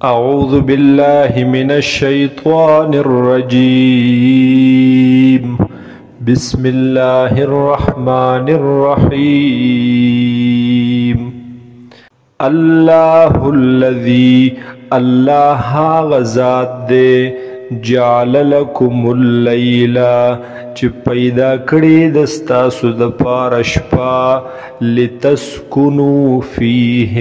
أعوذ بالله من الشيطان الرجيم بسم الله الرحمن الرحيم الله الذي الله غزاد دے جعل لكم الليل چی پیدا کړی دستاسو د پاره شپه لتسکنوا فیه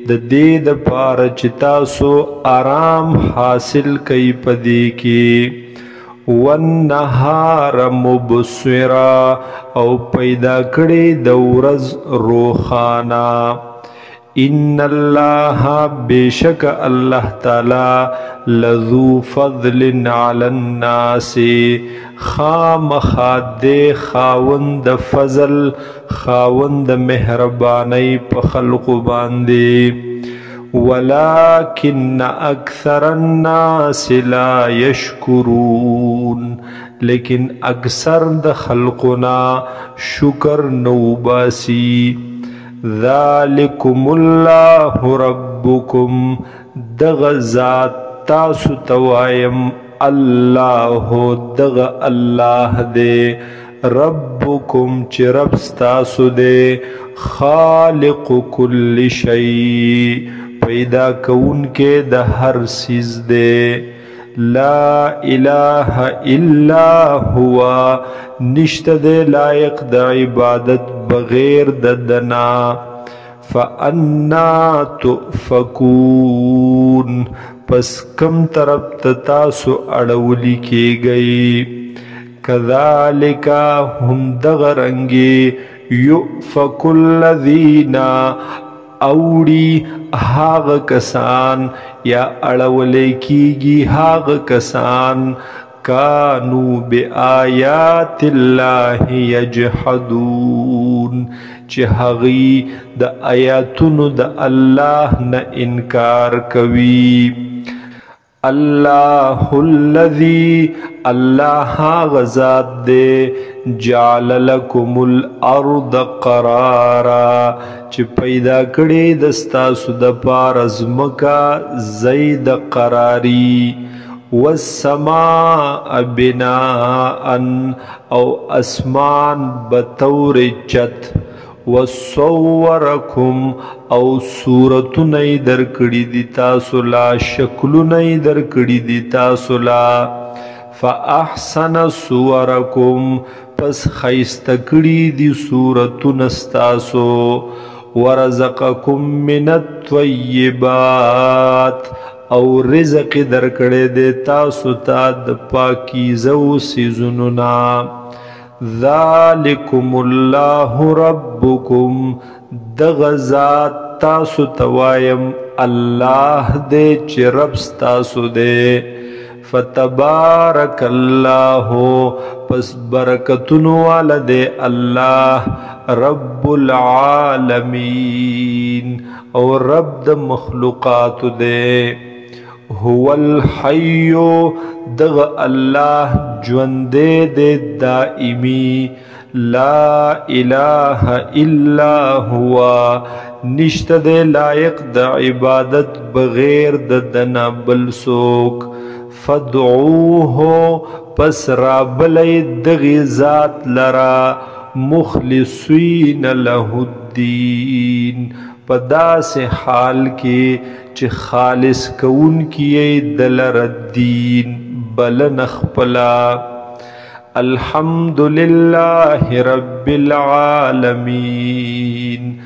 د دې د پاره چې تاسو آرام حاصل کئ پدې کې والنهار مبصرا او پیدا کړی د ورځ روخانا ان الله بیشک الله تعالی لذو فضل علی الناس خامخاد خاوند فضل خاوند مهربانی په خلق باندې ولكن اکثر الناس لا یشکرون لیکن اکثر د خلقنا شکر نو باسی ذالکم الله ربکم دغ ذات تاسو توایم الله دغ الله دے ربکم چی رب ستاسو دے خالق کل شیء پیدا کون کے دا ہر سیز دے لا الہ الا ہوا نشت دے لائق دا عبادت بغیر ددنا فانا تؤفکون پس کم طرف تتاسو اڑولی کی گئی کذالک ہم دغرنگی یؤفک الذین اوڑی ہاغ کسان یا اڑولی کیگی ہاغ کسان کانو بی آیات اللہ یجحدون چی ہغی دا آیاتونو دا اللہ نا انکار کوی اللہ الذی اللہ غزاد دے جعل لکم الارض قرارا چی پیدا کڑی دستاسو دا پارزمکا زید قراری والسماء بناء او اسمان بطور چت وصورکم او صورت نئی در کڑی دی تاسولا شکل نئی در کڑی دی تاسولا فاحسن صورکم پس خیست کڑی دی صورت نستاسو ورزقکم من الطیبات او رزق در کڑے دے تاسو تا د پاکیزو سیزننا ذالکم اللہ ربکم دغزات تاسو توایم اللہ دے چی رب ستاسو دے فتبارک اللہ پس برکتنو والا دے اللہ رب العالمین او رب د مخلوقات دے هو الحیو دغ اللہ جوندے دے دائمی لا الہ الا ہوا نشت دے لائق دا عبادت بغیر ددنا بلسوک فدعوہو پس رابلی دغی ذات لرا مخلصین لہ الدین پدا سے حال کے چی خالص کون کیے دلر الدین بلن اخپلا الحمدللہ رب العالمین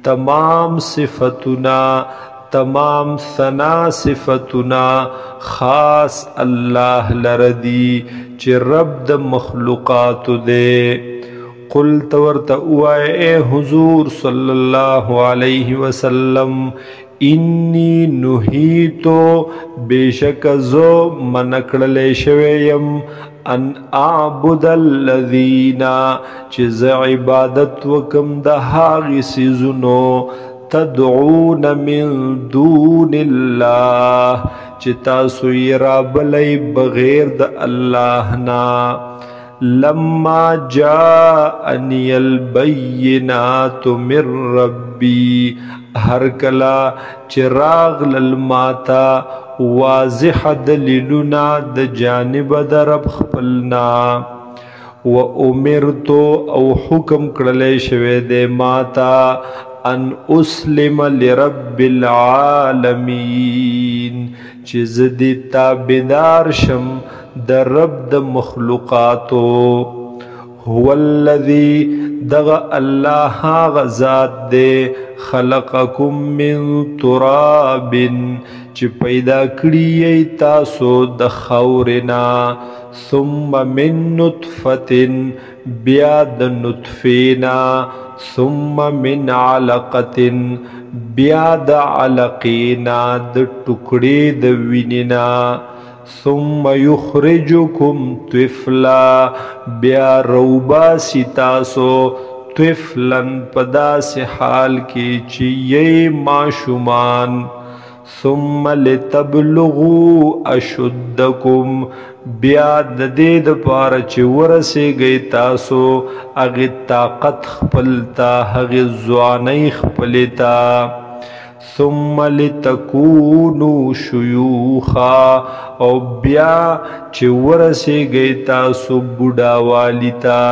تمام صفتنا تمام ثنا صفتنا خاص اللہ لردی چی رب د مخلوقات دے قل تورت اوائے اے حضور صلی اللہ علیہ وسلم انی نہیتو بیشک زو منکڑلے شویم ان اعبد الذین چیز عبادت وکم دہاغی سیزنو تدعون من دون اللہ چتا سوی رابلی بغیر دا اللہ نا لما جاءنی البینات من ربی هر کلا چراغ للماتا واضح دلیلنا د جانب د رب خپلنا و امرتو او حکم کړلې شوی د ماتا ان اسلم لرب العالمین چې زدي تابعدار شم د رب د مخلوقاتو هو الذي دغ الله غزاد دے خلقکم من تراب چې پیدا کړی تاسو د خاورنا ثم من نطفه بیا د نطفینا ثم من علقه بیا د علقینا د ټوکړې د وینینا ثم يخرجكم طفلا بیا روبا سیتاسو طفلن پداس حال کی چیئے معشومان ثم لتبلغوا اشدکم بیا ددید پار چی ورسی گئی تاسو اغی طاقت خپلتا اغی زوانی خپلتا ثم لتكونوا شيوخا او بیا چې ورسې گئی تاسو بوډا والیتا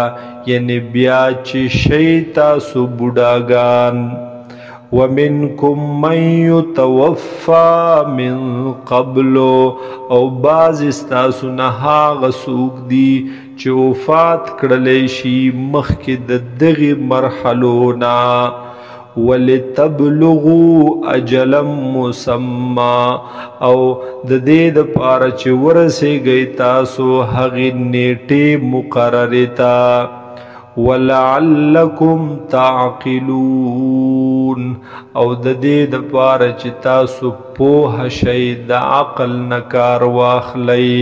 یعنی بیا چې شي تاسو بوډاګان ومنكم من يتوفى من قبل او باز استاسو نه هغه څوک دي چې وفات کړلی شي مخکې د دغې مرحلو نه ولتبلغوا اجلا مسمى او د دې د پاره چې ورسېږئ تاسو هغې نیټې مقررې ته ولعلکم تعقلون او د دې د پاره چې تاسو پوه شئ د عقل نه کار واخلئ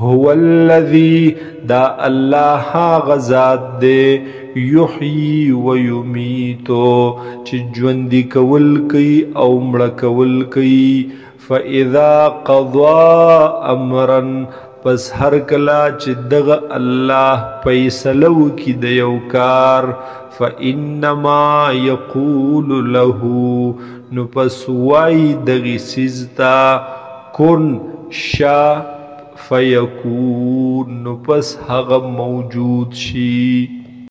هو الذي دا الله غزاد دے یحیی و یمیتو چی جوندی کول کئی او مړ کول کئی فاذا قضا امرا پس هر کلا چی دغ الله پیسلو کی دیو کار فانما یقول له نو پس وائی دغی سیزتا کن شا فیکون نو پس هغه موجود شي